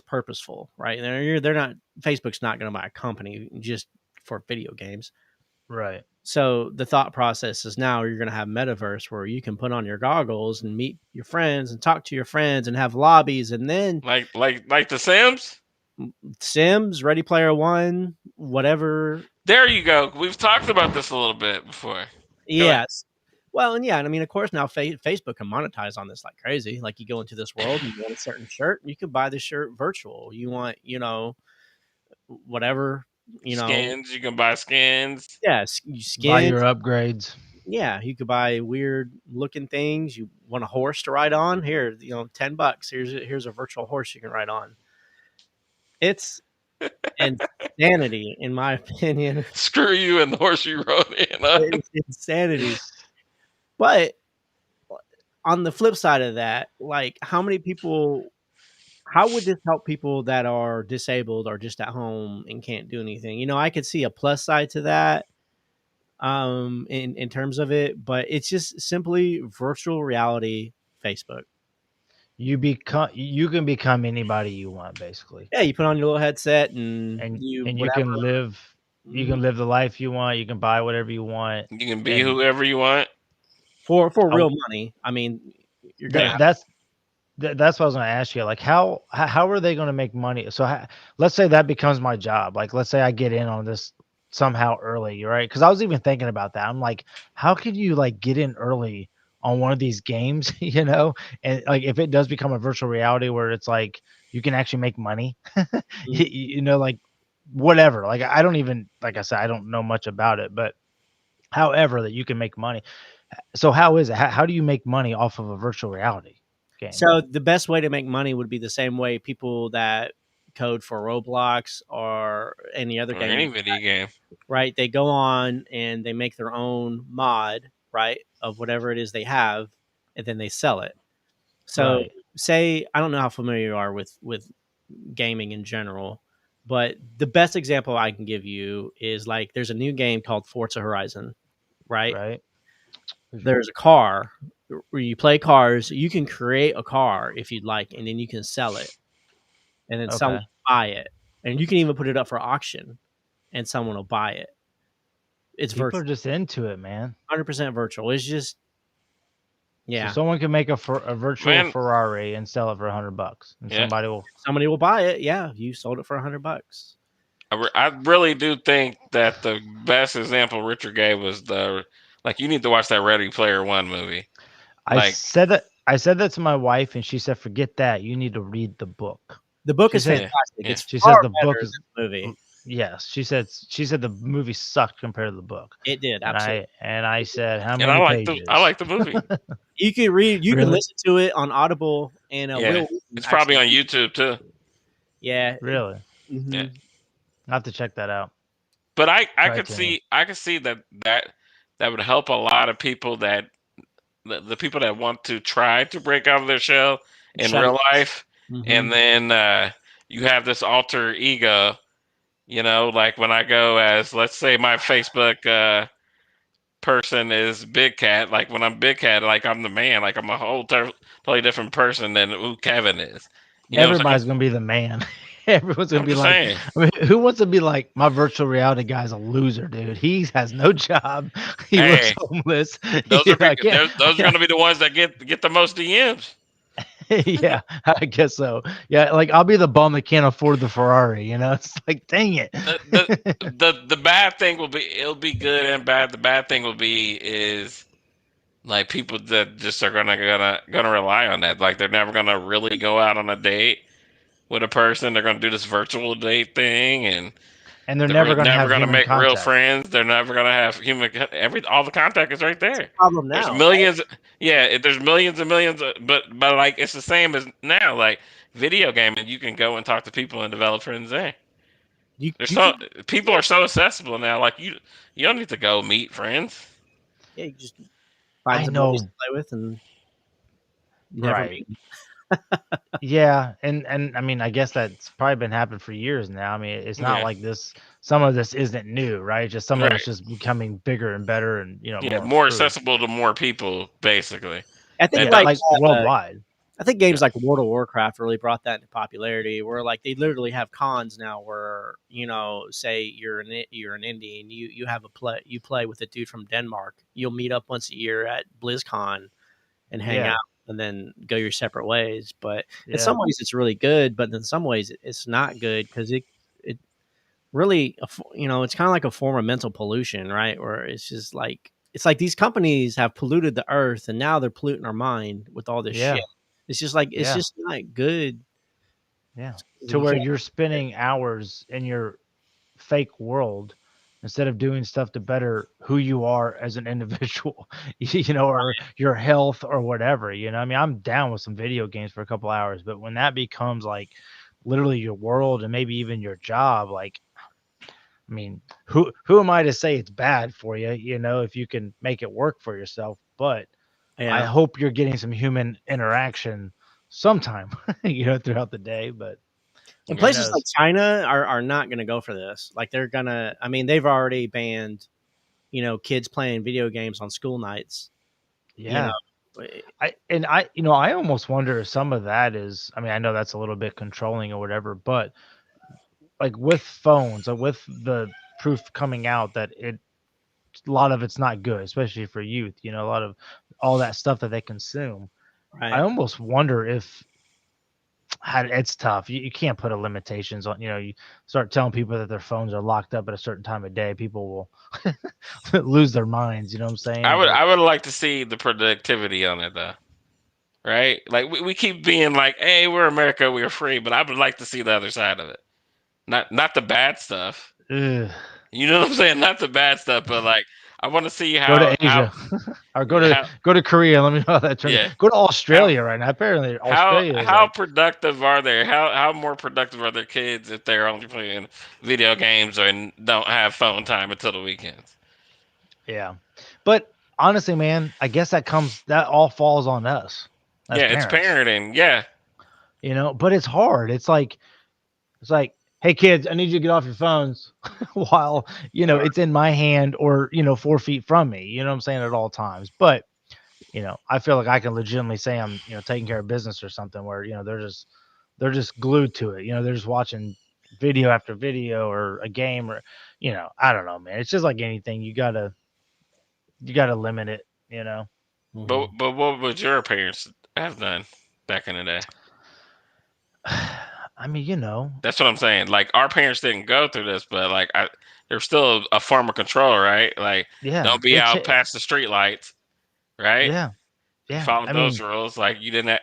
purposeful, right? They're not, Facebook's not going to buy a company just for video games. Right. So the thought process is now you're going to have metaverse where you can put on your goggles and meet your friends and talk to your friends and have lobbies, and then Like the Sims. Sims, Ready Player One, whatever. There you go. We've talked about this a little bit before. Yes. Well, and yeah, and I mean, of course, now Facebook can monetize on this like crazy. Like you go into this world, and you want a certain shirt, you can buy the shirt virtual. You want, whatever, skins. You can buy skins. Yeah, Buy your skins. upgrades. Yeah, you could buy weird looking things. You want a horse to ride on? Here, $10. Here's a virtual horse you can ride on. It's insanity, in my opinion. Screw you and the horse you rode in on. It's insanity. But on the flip side of that, like how would this help people that are disabled or just at home and can't do anything? I could see a plus side to that in terms of it, but it's just simply virtual reality Facebook. You can become anybody you want, basically. Yeah, you put on your little headset and you can live the life you want. You can buy whatever you want. You can be whoever you want for real money. I mean, you're gonna. That's what I was going to ask you. Like, how are they going to make money? So let's say that becomes my job. Like, let's say I get in on this somehow early, right? Because I was even thinking about that. I'm like, how could you like get in early on one of these games, and like if it does become a virtual reality where it's like you can actually make money, like whatever. Like I don't even, like I said, I don't know much about it, but however that you can make money. So how is it? How do you make money off of a virtual reality game? So the best way to make money would be the same way people that code for Roblox or any other game, any video game, right? They go on and they make their own mod, right, of whatever it is they have, and then they sell it. So say, I don't know how familiar you are with gaming in general, but the best example I can give you is like there's a new game called Forza Horizon, right? Right. There's a car where you play cars. You can create a car if you'd like, and then you can sell it, and then someone will buy it, and you can even put it up for auction, and someone will buy it. It's People virtual. are just into it, man. 100% virtual. It's just, yeah. So someone can make a virtual Ferrari and sell it for $100, and somebody will buy it. Yeah, you sold it for $100. I really do think that the best example Richard gave was you need to watch that Ready Player One movie. I said that to my wife, and she said, "Forget that. You need to read the book." The book is fantastic. Yeah. She says the book is the movie. Yes, she said the movie sucked compared to the book. It did, absolutely. And I said, how many pages? I like the movie. You can read. You can listen to it on Audible, and it's probably on YouTube too. Yeah, really. Mm-hmm. Yeah. I have to check that out. But I could see that would help a lot of people that the people that want to try to break out of their shell in real life, and then you have this alter ego. Like when I go as, let's say my Facebook person is Big Cat. Like when I'm Big Cat, like I'm the man. Like I'm a whole totally different person than who Kevin is. Everybody's gonna be the man. Everyone's gonna be like, I mean, who wants to be like, my virtual reality guy's a loser, dude. He has no job. He looks homeless. Those are gonna be the ones that get the most DMs. Yeah, I guess so. Yeah, like I'll be the bum that can't afford the Ferrari. It's like, dang it. The bad thing will be, it'll be good and bad. The bad thing will be is like people that just are gonna rely on that. Like they're never gonna really go out on a date with a person. They're gonna do this virtual date thing, and they're never gonna make contact. real friends. They're never gonna have all the contact is right there. Problem now. There's millions. Yeah, there's millions and millions. But like it's the same as now. Like video gaming, you can go and talk to people and develop friends there. People are so accessible now. Like you don't need to go meet friends. Yeah, you just find I some know. boys to play with, and never Right. meet. Yeah, and I mean, I guess that's probably been happening for years now. I mean, it's not Yeah. like this. Some of this isn't new, right? Just some of Right. it's just becoming bigger and better, and Yeah, more more improved. accessible to more people, basically. I think Yeah, That like worldwide. I think games like World of Warcraft really brought that into popularity, where like they literally have cons now where, you know, say you're an Indian, you have you play with a dude from Denmark. You'll meet up once a year at BlizzCon and hang Yeah. out and then go your separate ways. But in Yeah. some ways it's really good, but in some ways it's not good because it really, you know, it's kind of like a form of mental pollution, right? Where it's just like, it's like these companies have polluted the earth and now they're polluting our mind with all this Yeah. shit. It's just like, it's Yeah. just not good. Yeah. You To where can't- you're spending hours in your fake world instead of doing stuff to better who you are as an individual, or your health or whatever. I mean, I'm down with some video games for a couple hours, but when that becomes like literally your world and maybe even your job, like, I mean, who am I to say it's bad for you, if you can make it work for yourself? But I hope you're getting some human interaction sometime, throughout the day. But And who places knows? like China are not going to go for this. Like they're gonna, I mean, they've already banned, kids playing video games on school nights. Yeah. You know, I almost wonder if some of that is, I mean, I know that's a little bit controlling or whatever, but like with phones or with the proof coming out that a lot of it's not good, especially for youth, a lot of all that stuff that they consume. right. I almost wonder if it's tough. You can't put a limitations on, you start telling people that their phones are locked up at a certain time of day, people will lose their minds. You know what I'm saying? I would like to see the productivity on it though. Right? Like we keep being like, hey, we're America, we're free, but I would like to see the other side of it. Not the bad stuff. Ugh. You know what I'm saying? Not the bad stuff, but like I want to see how Go to Asia or go to Korea. Let me know how that turns. Yeah. Go to Australia right now. Apparently, Australia. is how like, productive are they? How more productive are their kids if they're only playing video games and don't have phone time until the weekends? yeah, but honestly, man, I guess that all falls on us. as It's parents, parenting. Yeah. But it's hard. It's like, hey kids, I need you to get off your phones while it's in my hand or 4 feet from me. You know what I'm saying, at all times. But I feel like I can legitimately say I'm taking care of business or something where they're just glued to it. They're just watching video after video or a game or I don't know, man. It's just like anything. You gotta limit it. But what would your parents have done back in the day? I mean, That's what I'm saying. Like our parents didn't go through this, but like there's still a form of control, right? Like don't be out past the street lights, right? Yeah. Follow those rules. Like you didn't.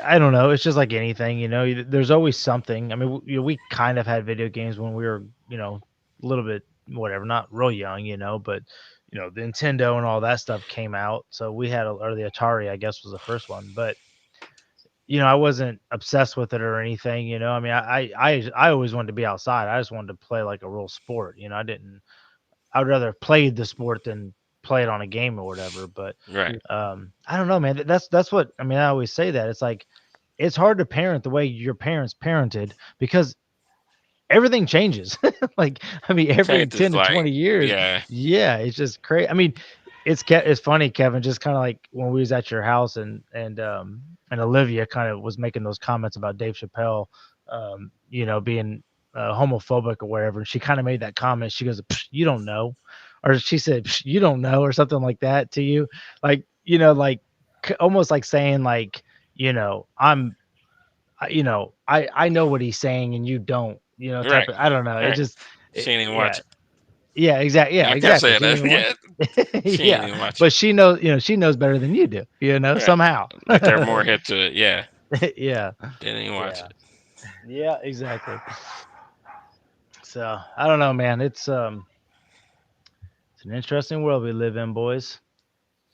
I don't know. It's just like anything, there's always something. I mean, we kind of had video games when we were, a little bit, whatever, not real young, but the Nintendo and all that stuff came out. So we had, or the Atari, I guess, was the first one, but I wasn't obsessed with it or anything, I mean, I always wanted to be outside. I just wanted to play like a real sport. I would rather play the sport than play it on a game or whatever. But right. I don't know, man. That's what, I mean, I always say that it's like, it's hard to parent the way your parents parented because everything changes. Like, I mean, every 10 to 20 years. Yeah. It's just crazy. I mean, it's funny, Kevin, just kind of like when we was at your house and Olivia kind of was making those comments about Dave Chappelle, being homophobic or whatever. And she kind of made that comment. She goes, you don't know. Or she said, you don't know, or something like that to you. Like, like almost like saying like, I know what he's saying and you don't, Right. I don't know. Right. It just, she didn't even watch it. Yeah, exactly. Yeah, exactly. Yeah, but she knows, she knows better than you do, right. Somehow. Like they're more hip to it. Yeah. Yeah. Didn't even watch it. Yeah, exactly. So I don't know, man. It's an interesting world we live in, boys.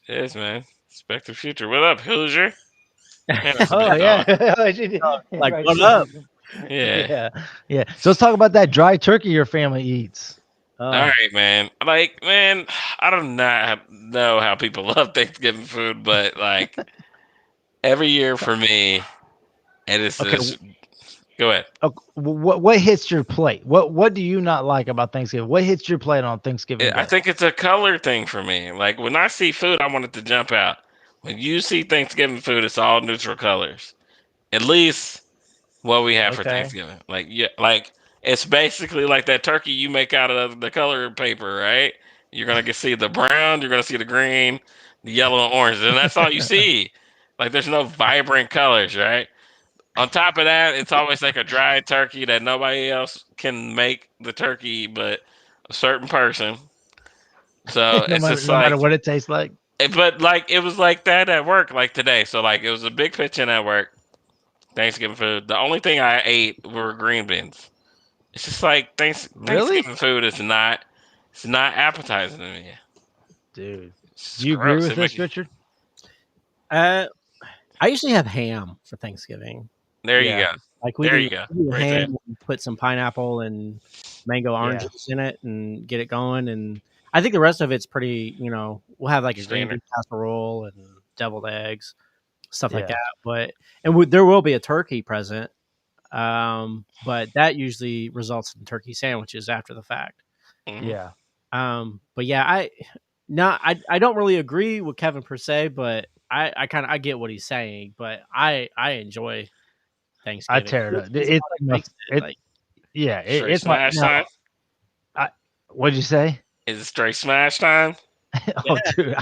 It is, man. Expect the future. What up, Hoosier? Oh yeah. Like right. what up? Yeah. Yeah. So let's talk about that dry turkey your family eats. All right, man. Like, man, I do not know how people love Thanksgiving food, but like every year for me, it is Okay. this. Go ahead. What hits your plate? What do you not like about Thanksgiving? What hits your plate on Thanksgiving Day? I think it's a color thing for me. Like when I see food, I want it to jump out. When you see Thanksgiving food, it's all neutral colors. At least what we have for Okay. Thanksgiving. Like yeah, like it's basically like that turkey you make out of the color paper, right? You're gonna see the brown, you're gonna see the green, the yellow, and orange, and that's all you see. Like there's no vibrant colors, right? On top of that, it's always like a dry turkey that nobody else can make the turkey but a certain person. So no it's matter just no matter like, what it tastes like. but like it was like that at work, like today. So like it was a big kitchen at work. Thanksgiving food. The only thing I ate were green beans. It's just like Really? Thanksgiving food is not. It's not appetizing to me. Dude. It's Do you agree gross. with It make this, you- Richard? I usually have ham for Thanksgiving. There you Yeah. go. Like we There do, you go. we do Right ham, and put some pineapple and mango orange Yeah. juice in it, and get it going. And I think the rest of it's pretty. We'll have like a green Standard. bean casserole and deviled eggs, stuff like Yeah. that. But there will be a turkey present, but that usually results in turkey sandwiches after the fact. Mhm. Yeah. But yeah, I don't really agree with Kevin per se, but I get what he's saying. But I enjoy Thanksgiving. I tear it up. It's It, what makes it, like, yeah, Straight it's my smash now, time. what'd you say? Is it straight smash time? Oh, dude,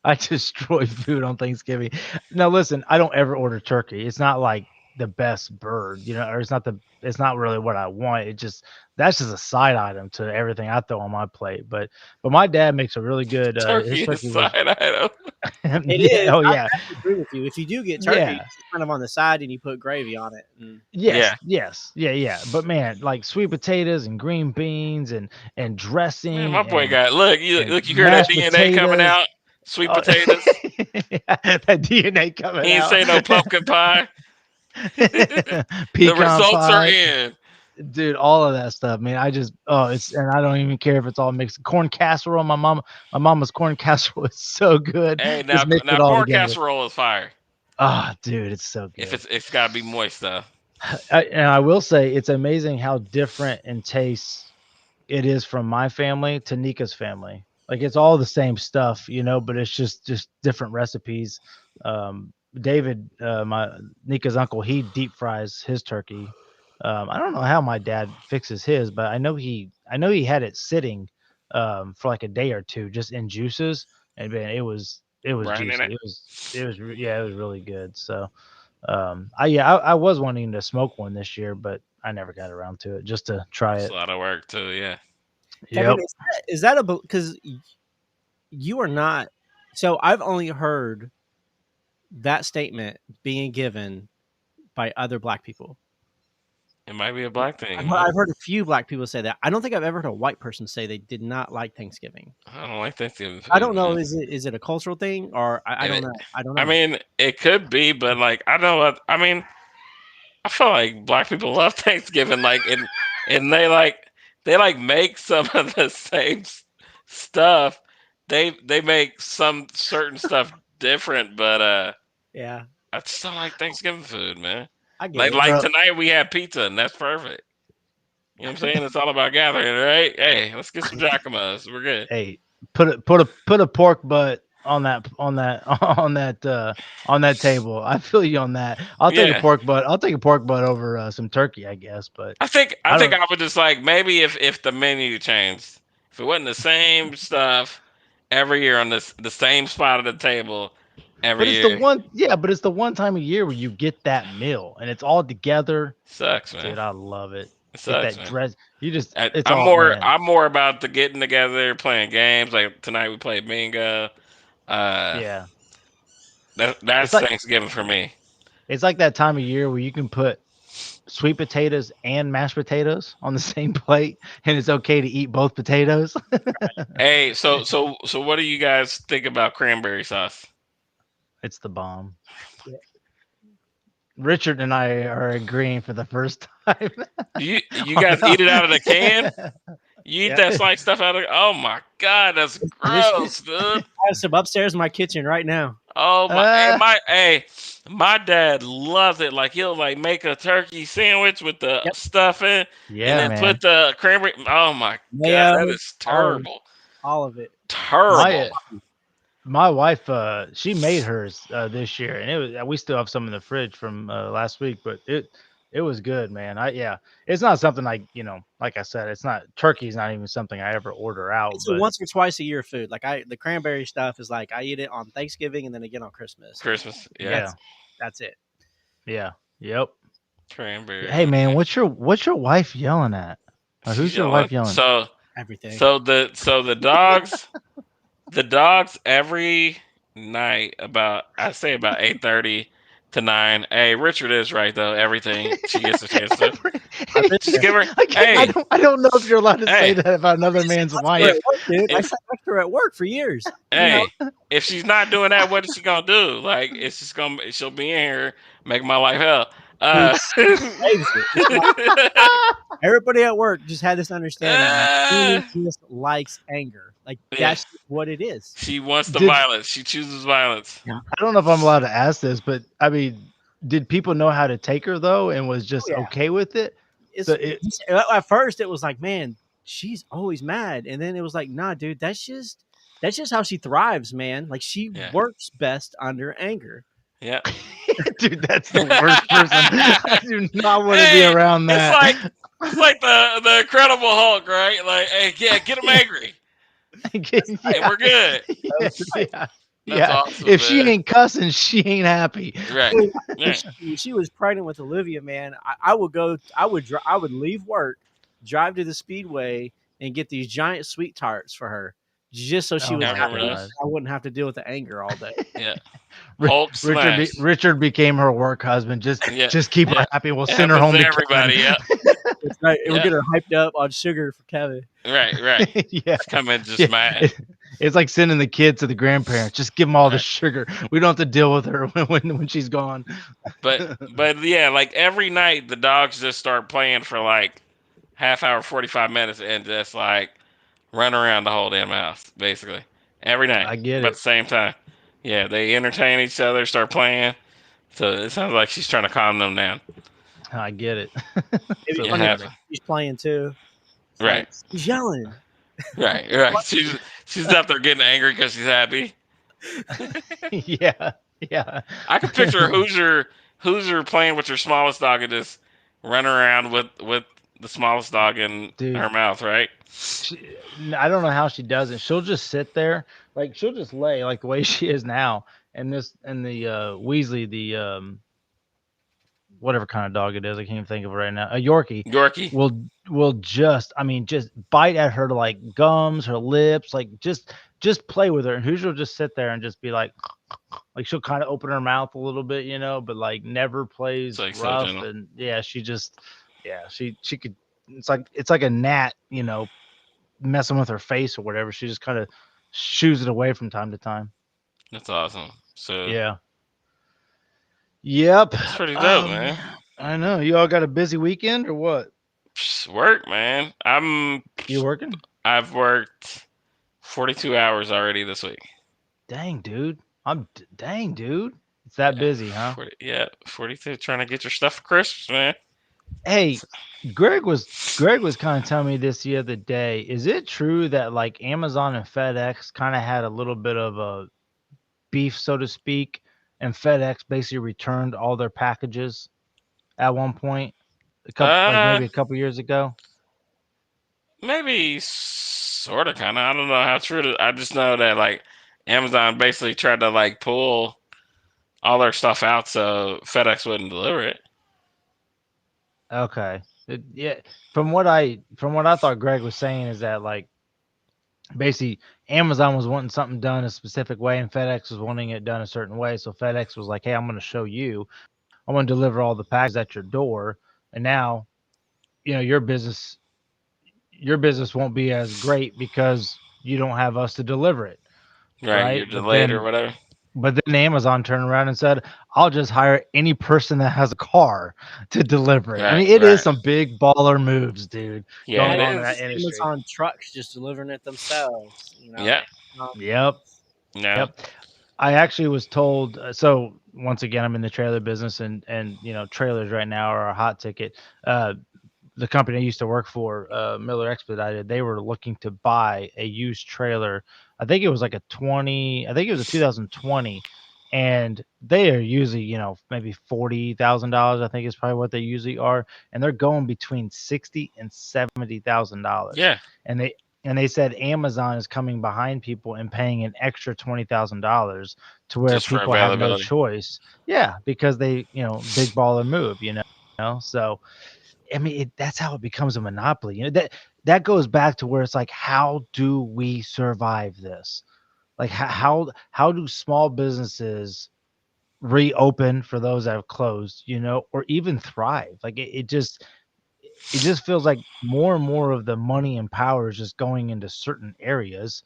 I destroy food on Thanksgiving. Now, listen, I don't ever order turkey. It's not like the best bird, or it's not really what I want. That's just a side item to everything I throw on my plate. But my dad makes a really good his Turkey turkey is was side item. it yeah, is. oh I yeah, agree with you. If you do get turkey, Yeah. it's just kind of on the side, and you put gravy on it. And yes, yeah. But man, like sweet potatoes and green beans and dressing. Man, my boy and, got look. You and hear that mashed DNA coming potatoes. out? Sweet Oh, potatoes. that DNA coming He ain't out. say no pumpkin pie. The Pecan results pie. are in. Dude, all of that stuff, man. And I don't even care if it's all mixed. Corn casserole, my mama's corn casserole is so good. Hey, Just mix now it all corn together. casserole is fire. Ah, dude, it's so good. If it's got to be moist though. And I will say it's amazing how different in taste it is from my family to Nika's family. Like it's all the same stuff, but it's just different recipes. David, my Nika's uncle, he deep fries his turkey. I don't know how my dad fixes his, but I know he had it sitting for like a day or two just in juices, and man, it was Brine in juicy. it? It was really good. So I was wanting to smoke one this year, but I never got around to it just to try It's it. a lot of work too. Yeah. Kevin, Yep. is that because you are not? So I've only heard that statement being given by other black people. It might be a black thing. I've heard a few black people say that. I don't think I've ever heard a white person say they did not like Thanksgiving. I don't like Thanksgiving food. I don't know. man. Is it a cultural thing or I don't know. I don't know. I mean, it could be, but like I know what I mean. I feel like black people love Thanksgiving, like and they make some of the same stuff. They make some certain stuff different, but yeah, I just don't like Thanksgiving food, man. I get Like it. like tonight we had pizza and that's perfect. You know what I'm saying? It's all about gathering, right? Hey, let's get some Jacomos. We're good. Hey, put a pork butt on that table. I feel you on that. I'll take Yeah. a pork butt. I'll take a pork butt over some turkey, I guess. But I think I don't- I would just like maybe if the menu changed, if it wasn't the same stuff every year on the same spot at the table every but it's year. but it's the one time a year where you get that meal and it's all together. Sucks, man. Dude, I love it. It Get sucks, that man. dress. You just it's I'm all more man. I'm more about the getting together, playing games. Like tonight we played bingo. Yeah. That's It's like- Thanksgiving for me. It's like that time of year where you can put sweet potatoes and mashed potatoes on the same plate, and it's okay to eat both potatoes. Hey, so what do you guys think about cranberry sauce? It's the bomb. Yeah. Richard and I are agreeing for the first time. You guys eat it out of the can? You eat Yeah. that sliced stuff out of. Oh my god, that's gross, dude. I have some upstairs in my kitchen right now. Oh my, my dad loves it. Like he'll like make a turkey sandwich with the Yep. stuffing, Yeah, and then man. put the cranberry. Oh my Mayo, god, that is all of it. terrible. All of it. Terrible. My wife, she made hers this year, and it was. We still have some in the fridge from last week, but it was good, man. It's not something like like I said, it's not turkey's not even something I ever order out. It's a once or twice a year food. Like the cranberry stuff is like I eat it on Thanksgiving and then again on Christmas. Christmas, yeah. That's it. Yeah. Yep. Cranberry. Hey man, what's your wife yelling at? Or who's your wife yelling? So Everything. So the dogs, the dogs every night about I say about 8:30 to 9. Hey, Richard is right though. Everything she gets a chance to. Just give her. I don't know if you're allowed to say Hey. that about another man's wife. At work, dude. I If- sat next to her at work for years. Hey, if she's not doing that, what is she gonna do? Like it's just she'll be in here making my life hell. Hates it. It's like, everybody at work just had this understanding. She just likes anger. Like that's what it is. She wants the Did- violence. She chooses violence. I don't know if I'm allowed to ask this, but I mean, did people know how to take her though, and was just okay with it? It's, So at first it was like, man, she's always mad, and then it was like, nah, dude, that's just how she thrives, man. Like she works best under anger. Yeah. Dude, that's the worst person. I do not want to be around that. It's like the Incredible Hulk, right? Like, hey, get him angry. Hey, we're good. Yeah. awesome, Oh, If she man. ain't cussing, she ain't happy. Right. When she was pregnant with Olivia, man, I would leave work, drive to the Speedway, and get these giant sweet tarts for her, just so she Oh was my happy. God. I wouldn't have to deal with the anger all day. Yeah. Hulk smash. Richard became her work husband. Just keep her happy. We'll send her Happens home to to everybody. Kevin. Yeah. That's right. And we'll Yeah. get her hyped up on sugar for Kevin. Right. Yeah. Come in just mad. It's like sending the kids to the grandparents. Just give them all the sugar. We don't have to deal with her when she's gone. But yeah, like every night the dogs just start playing for like half hour, 45 minutes, and just like run around the whole damn house, basically every night. I get But it. at the same time, yeah, they entertain each other, start playing. So it sounds like she's trying to calm them down. I get it. It's So funny, it she's playing too. It's Right. like, she's yelling. Right. She's up there getting angry because she's happy. Yeah. I can picture Hoosier playing with her smallest dog and just run around with the smallest dog in her mouth, right? I don't know how she does it. She'll just sit there, like she'll just lay like the way she is now. And the Weasley, the whatever kind of dog it is, I can't even think of it right now. A Yorkie. Will just bite at her to like gums, her lips, like just play with her. And Hoosier will just sit there and just be like she'll kind of open her mouth a little bit, but like never plays It's like so rough. gentle. And she could. It's like a gnat, messing with her face or whatever. She just kind of shoos it away from time to time. That's awesome. So Yeah. Yep. That's pretty dope, man. I know. You all got a busy weekend or what? Work, man. You working? I've worked 42 hours already this week. Dang, dude. Dang, dude. It's that busy, huh? 42. Trying to get your stuff for Christmas, man. Hey, Greg was kind of telling me this the other day. Is it true that like Amazon and FedEx kind of had a little bit of a beef, so to speak, and FedEx basically returned all their packages at one point, maybe a couple years ago? Maybe sort of, kind of. I don't know how true it is. I just know that like Amazon basically tried to like pull all their stuff out so FedEx wouldn't deliver it. Okay. Yeah. From what I thought Greg was saying is that like basically Amazon was wanting something done a specific way and FedEx was wanting it done a certain way. So FedEx was like, hey, I'm going to show you. I'm going to deliver all the packages at your door. And now, your business won't be as great because you don't have us to deliver it. Right. You're delayed or whatever. But then Amazon turned around and said, "I'll just hire any person that has a car to deliver it." I mean, it is some big baller moves, dude. Yeah, going it on in is. that industry. Amazon trucks just delivering it themselves. You know? Yeah. Yep. No. Yep. I actually was told. So once again, I'm in the trailer business, and trailers right now are a hot ticket. The company I used to work for, Miller Expedited, they were looking to buy a used trailer. I think it was like a 2020, and they are usually, maybe $40,000. I think is probably what they usually are, and they're going between $60,000 and $70,000. Yeah. And they said Amazon is coming behind people and paying an extra $20,000 to where Just for people have no availability. choice. Yeah, because they, big baller move, So, I mean, that's how it becomes a monopoly. That goes back to where it's like, how do we survive this? Like, how do small businesses reopen for those that have closed, or even thrive? Like, it just feels like more and more of the money and power is just going into certain areas.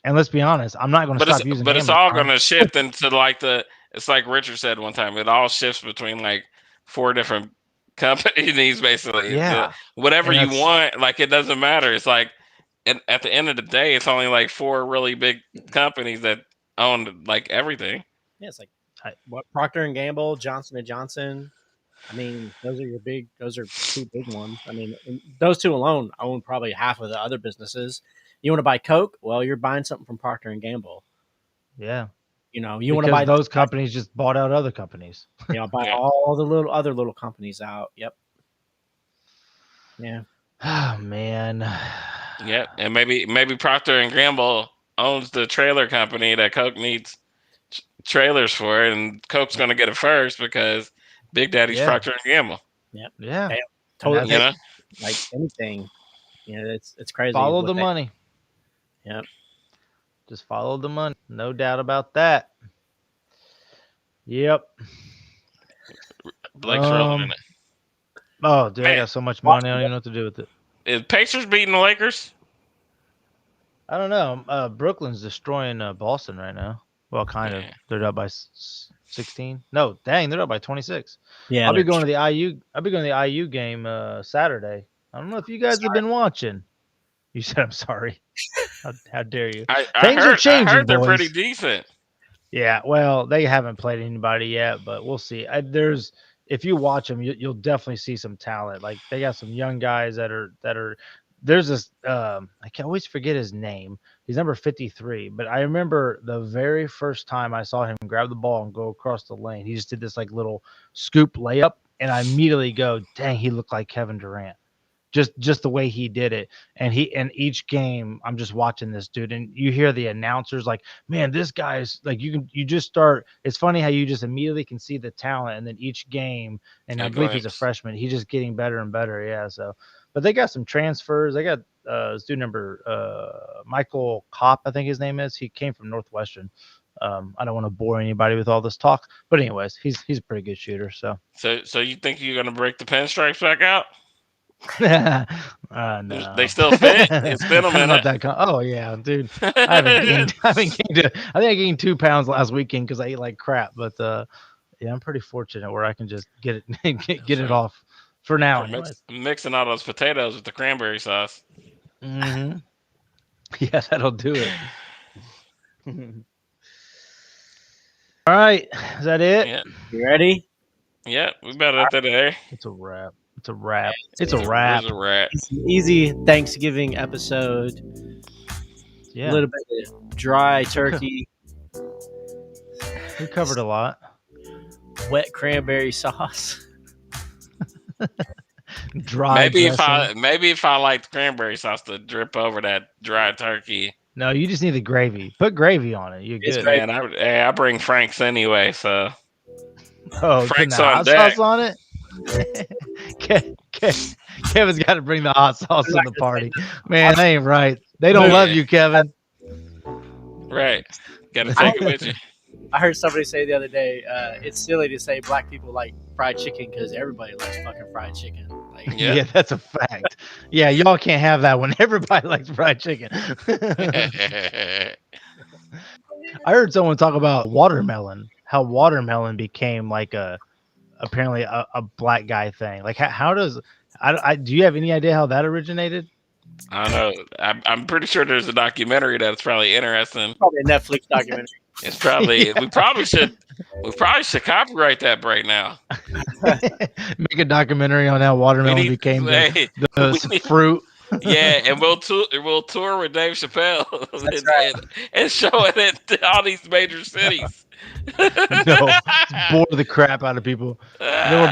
And let's be honest, I'm not going to stop using But it's Amazon. all going to shift into like it's like Richard said one time, it all shifts between like 4 different companies basically. Yeah. Whatever And you that's- want, like it doesn't matter. It's like at the end of the day, it's only like 4 really big companies that own like everything. Yeah, it's like what Procter and Gamble, Johnson and Johnson. I mean, those are 2 big ones. I mean, those 2 alone own probably half of the other businesses. You want to buy Coke? Well, you're buying something from Procter and Gamble. Yeah. You want to buy those companies just bought out other companies. Buy all the other little companies out. Yep. Yeah. Oh man. Yeah, and maybe Procter and Gamble owns the trailer company that Coke needs trailers for, and Coke's going to get it first because Big Daddy's Procter and Gamble. Yep. Yeah. They totally. You know, like anything. It's crazy. Follow the money. Yep. Just follow the money. No doubt about that. Yep. Blake's rolling in it. Oh, dude, I Man. got so much money. I don't even know what to do with it. Is Pacers beating the Lakers? I don't know. Brooklyn's destroying Boston right now. Well, kind of. Yeah. They're up by 16. No, dang, they're up by 26. Yeah. I'll be going to the IU. I'll be going to the IU game Saturday. I don't know if you guys have been watching. You said I'm sorry. How dare you? Things are changing, I heard they're boys. pretty decent. Yeah, well, they haven't played anybody yet, but we'll see. If you watch them, you'll definitely see some talent. Like they got some young guys that are. There's this. I can always forget his name. He's number 53, but I remember the very first time I saw him grab the ball and go across the lane. He just did this like little scoop layup, and I immediately go, "Dang, he looked like Kevin Durant." Just the way he did it. And each game I'm just watching this dude, and you hear the announcers like, man, this guy's like, you just start. It's funny how you just immediately can see the talent, and then each game, and I believe he's a freshman, he's just getting better and better. Yeah. So, but they got some transfers. They got student number Michael Kopp, I think his name is. He came from Northwestern. I don't want to bore anybody with all this talk, but anyways, he's a pretty good shooter. So you think you're gonna break the pinstripes back out? No. They still fit. It's been a minute. Oh yeah, dude. I think I gained 2 pounds last weekend because I ate like crap. But yeah, I'm pretty fortunate where I can just get it get it off for now. Mixing all those potatoes with the cranberry sauce. Mm-hmm. Yeah, that'll do it. All right, is that it? Yeah. You ready? Yeah, we better up there. It's a wrap. It's a wrap. It's a wrap. It's a wrap. Easy Thanksgiving episode. Yeah. A little bit of dry turkey. We covered a lot. Wet cranberry sauce. Dry. Maybe dressing. if I liked cranberry sauce to drip over that dry turkey. No, you just need the gravy. Put gravy on it. You're good. Man, I bring Frank's anyway, so. Oh, Frank's the on hot deck. sauce on it. Kevin's got to bring the hot sauce to the party. Man, that ain't right. They don't love you, Kevin. Right. Got to take it with you. I heard somebody say the other day, it's silly to say black people like fried chicken because everybody likes fucking fried chicken. Like, Yeah, that's a fact. Yeah, y'all can't have that when everybody likes fried chicken. I heard someone talk about watermelon. How watermelon became like apparently a black guy thing. Like how does do you have any idea how that originated? I don't know. I'm pretty sure there's a documentary that's probably interesting. Probably a Netflix documentary. It's probably we probably should copyright that right now. Make a documentary on how watermelon became the fruit. Yeah, and we'll tour with Dave Chappelle and show it at all these major cities. No, bore the crap out of people. Then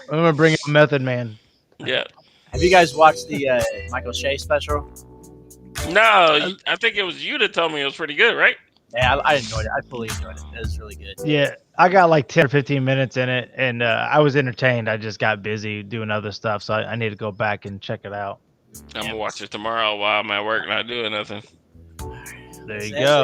we'll bring out Method Man. Yeah. Have you guys watched the Michael Shea special? No, I think it was you that told me it was pretty good, right? Yeah, I enjoyed it. I fully enjoyed it. It was really good. Yeah, I got like 10 or 15 minutes in it, and I was entertained. I just got busy doing other stuff, so I need to go back and check it out. I'm gonna watch it tomorrow while I'm at work not doing nothing. There you go.